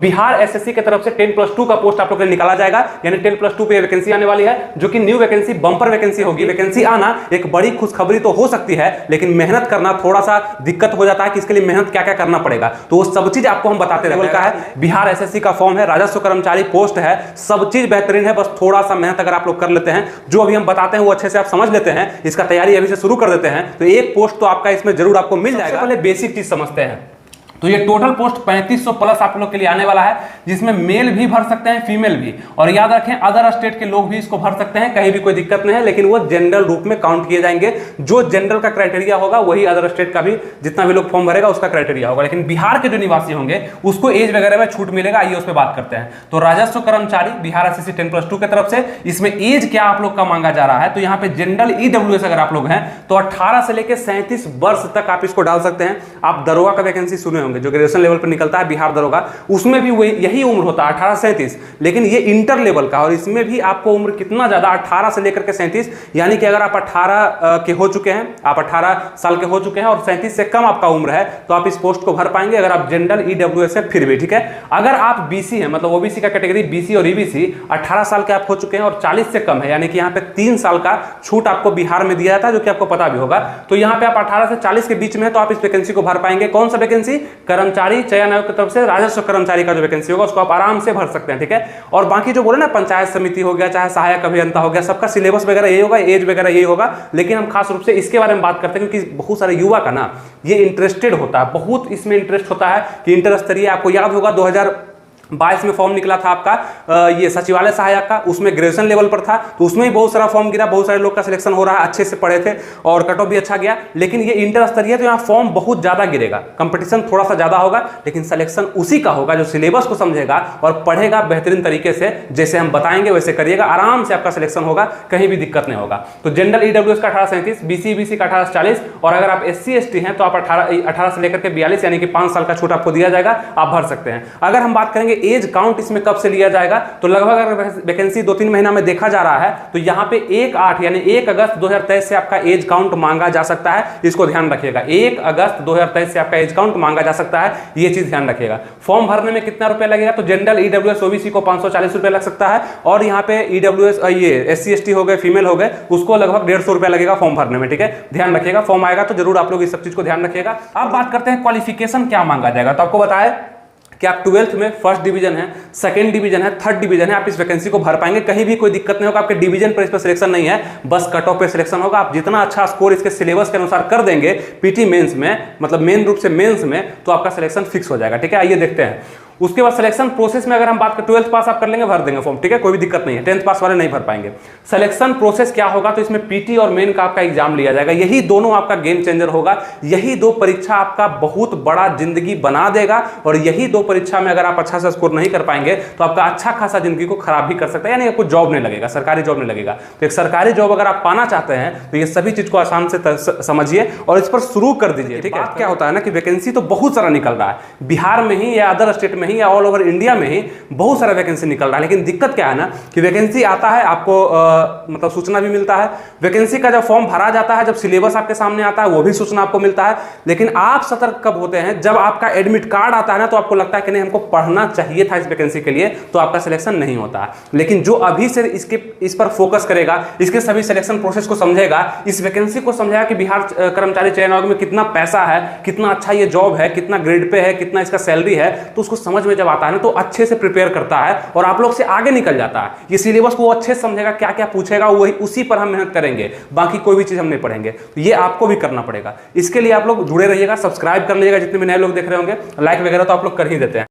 Bihar SSC की तरफ से 10+2 का पोस्ट आप लोग के लिए निकाला जाएगा, यानी 10+2 पे वैकेंसी आने वाली है, जो कि न्यू वैकेंसी, बम्पर वैकेंसी होगी। वैकेंसी आना एक बड़ी खुशखबरी तो हो सकती है, लेकिन मेहनत करना थोड़ा सा दिक्कत हो जाता है कि इसके लिए मेहनत क्या क्या करना पड़ेगा, तो वो सब चीज आपको हम बताते रहते हैं। बिहार एसएससी का फॉर्म है, राजस्व कर्मचारी पोस्ट है, सब चीज बेहतरीन है, बस थोड़ा सा मेहनत अगर आप लोग कर लेते हैं, जो अभी हम बताते हैं वो अच्छे से आप समझ लेते हैं, इसका तैयारी अभी से शुरू कर देते हैं, तो एक पोस्ट तो आपका इसमें जरूर आपको मिल जाएगा। पहले बेसिक चीज समझते हैं, तो ये टोटल पोस्ट 3500 प्लस आप लोग के लिए आने वाला है, जिसमें मेल भी भर सकते हैं, फीमेल भी, और याद रखें अदर स्टेट के लोग भी इसको भर सकते हैं, कहीं भी कोई दिक्कत नहीं है, लेकिन वो जनरल रूप में काउंट किए जाएंगे। जो जनरल का क्राइटेरिया होगा वही अदर स्टेट का भी, जितना भी लोग फॉर्म भरेगा उसका क्राइटेरिया होगा। लेकिन बिहार के जो निवासी होंगे उसको एज वगैरह में छूट मिलेगा, आइए उस पर बात करते हैं। तो राजस्व कर्मचारी बिहार एसएससी 10+2 की तरफ से, इसमें एज क्या आप लोग का मांगा जा रहा है, तो यहाँ पे जनरल ईडब्ल्यूएस अगर आप लोग हैं तो 18 से लेकर 37 वर्ष तक आप इसको डाल सकते हैं। आप दरोगा का वैकेंसी सुने होंगे, जो ग्रेजुएशन लेवल निकलता है बिहार दरोगा, उसमें भी वही यही उम्र होता है 18 से 37, लेकिन ये इंटर लेवल का, और इसमें भी आपको उम्र कितना ज्यादा 18 से लेकर के 37, यानी कि अगर आप 18 के हो चुके हैं, आप 18 साल के हो चुके हैं और 37 से कम आपका उम्र है, तो आप इस पोस्ट को भर पाएंगे अगर आप जनरल ईडब्ल्यूएस है फिर भी, ठीक है। अगर आप बीसी है, मतलब ओबीसी का कैटेगरी बीसी और ईबीसी, 18 साल के आप हो चुके हैं और 40 से कम है, यानी कि यहाँ पे 3 साल का छूट आपको बिहार में दिया जाता है, जो कि आपको पता भी होगा। तो यहाँ पे आप 18 से 40 के बीच में है, तो आप इस वैकेंसी को भर पाएंगे। कौन सा वैकेंसी? कर्मचारी चयन आयोग की तरफ से राजस्व कर्मचारी का जो वैकेंसी होगा उसको आप आराम से भर सकते हैं, ठीक है। और बाकी जो बोले ना, पंचायत समिति हो गया, चाहे सहायक अभियंता हो गया, सबका सिलेबस वगैरह यही होगा, एज वगैरह यही होगा, लेकिन हम खास रूप से इसके बारे में बात करते हैं क्योंकि बहुत सारे युवा का ना ये इंटरेस्टेड होता है, बहुत इसमें इंटरेस्ट होता है कि इंटर स्तरीय, आपको याद होगा 2022 में फॉर्म निकला था आपका ये सचिवालय सहायक का, उसमें ग्रेजुएशन लेवल पर था, तो उसमें ही बहुत सारा फॉर्म गिरा, बहुत सारे लोग का सिलेक्शन हो रहा है, अच्छे से पढ़े थे और कट ऑफ भी अच्छा गया। लेकिन ये इंटर स्तरीय, तो यहाँ फॉर्म बहुत ज्यादा गिरेगा, कंपटीशन थोड़ा सा ज्यादा होगा, लेकिन सिलेक्शन उसी का होगा जो सिलेबस को समझेगा और पढ़ेगा बेहतरीन तरीके से, जैसे हम बताएंगे वैसे करिएगा, आराम से आपका सिलेक्शन होगा, कहीं भी दिक्कत नहीं होगा। तो जनरल ईडब्ल्यूएस का 18 से 37, बीसी बीसी का 18 से 40, और अगर आप SC ST हैं तो आप 18 से लेकर के 42, यानी कि 5 साल का छूट आपको दिया जाएगा, आप भर सकते हैं। अगर हम बात करेंगे एज काउंट इसमें कब से लिया जाएगा, तो लगभग अगर वैकेंसी 2-3 महीना में देखा जा रहा है, तो यहाँ पे 1/8 यानी 1 अगस्त 2023 से आपका एज काउंट मांगा जा सकता है, इसको ध्यान रखिएगा। 1 अगस्त 2023 से आपका एज काउंट मांगा जा सकता है, ये चीज ध्यान रखिएगा। फॉर्म भरने में कितना रुपया लगेगा, तो जनरल ईडब्ल्यूएस ओबीसी को 540 रुपया लग सकता है, और यहाँ पे ईडब्ल्यूएस ये SC ST हो गए, फीमेल हो गए, उसको लगभग 150 रुपया लगेगा फॉर्म भरने में, ठीक है। ध्यान रखिएगा, फॉर्म आएगा तो जरूर आप लोग इस सब चीज को ध्यान रखिएगा। अब बात करते हैं क्वालिफिकेशन क्या मांगा जाएगा, तो आपको बताया कि आप 12th में फर्स्ट डिवीजन है, सेकंड डिवीजन है, थर्ड डिवीजन है, आप इस वैकेंसी को भर पाएंगे, कहीं भी कोई दिक्कत नहीं होगा। आपके डिवीजन पर इस पर सिलेक्शन नहीं है, बस कट ऑफ पे सिलेक्शन होगा। आप जितना अच्छा स्कोर इसके सिलेबस के अनुसार कर देंगे पीटी मेंस में, मतलब मेन रूप से मेंस में, तो आपका सिलेक्शन फिक्स हो जाएगा, ठीक है। आइए देखते हैं उसके बाद सिलेक्शन प्रोसेस में अगर हम बात करें, 12th पास आप कर लेंगे, भर देंगे फॉर्म, ठीक है, कोई भी दिक्कत नहीं है। 10th पास वाले नहीं भर पाएंगे। सिलेक्शन प्रोसेस क्या होगा, तो इसमें पीटी और मेन का आपका एग्जाम लिया जाएगा, यही दोनों आपका गेम चेंजर होगा, यही 2 परीक्षा आपका बहुत बड़ा जिंदगी बना देगा, और यही 2 परीक्षा में अगर आप अच्छा सा स्कोर नहीं कर पाएंगे तो आपका अच्छा खासा जिंदगी को खराब भी कर सकता है, यानी आपको जॉब नहीं लगेगा, सरकारी जॉब नहीं लगेगा। तो एक सरकारी जॉब अगर आप पाना चाहते हैं तो ये सभी चीज को आसान से समझिए और इस पर शुरू कर दीजिए, ठीक है। क्या होता है ना कि वैकेंसी तो बहुत सारा निकल रहा है, बिहार में ही या अदर स्टेट में ही या ऑल ओवर इंडिया में ही बहुत सारा वैकेंसी निकल रहा है, लेकिन दिक्कत क्या है ना कि वैकेंसी आता है, आपको मतलब सूचना भी मिलता है, वैकेंसी का जब फॉर्म भरा जाता है, जब सिलेबस आपके सामने आता है वो भी सूचना आपको मिलता है, लेकिन आप सतर्क कब होते हैं, जब आपका एडमिट कार्ड आता है ना, तो आपको लगता है कि नहीं हमको पढ़ना चाहिए था इस वैकेंसी के लिए, तो आपका सिलेक्शन नहीं होता है। लेकिन जो अभी से इस पर फोकस करेगा, इसके सभी सिलेक्शन प्रोसेस को समझेगा, इस वैकेंसी को समझेगा कि बिहार कर्मचारी चयन आयोग में कितना पैसा है, कितना अच्छा ये जॉब है, कितना ग्रेड पे है, कितना इसका सैलरी है, तो उसको समझ में जब आता है ना तो अच्छे से प्रिपेयर करता है और आप लोग से आगे निकल जाता है। ये सिलेबस को वो अच्छे से समझेगा, क्या क्या पूछेगा वही उसी पर हम मेहनत करेंगे, बाकी कोई भी चीज हम नहीं पढ़ेंगे। तो ये आपको भी करना पड़ेगा, इसके लिए आप लोग जुड़े रहिएगा, सब्सक्राइब कर लीजिएगा, जितने भी नए लोग देख रहे होंगे, लाइक वगैरह तो आप लोग कर ही देते हैं।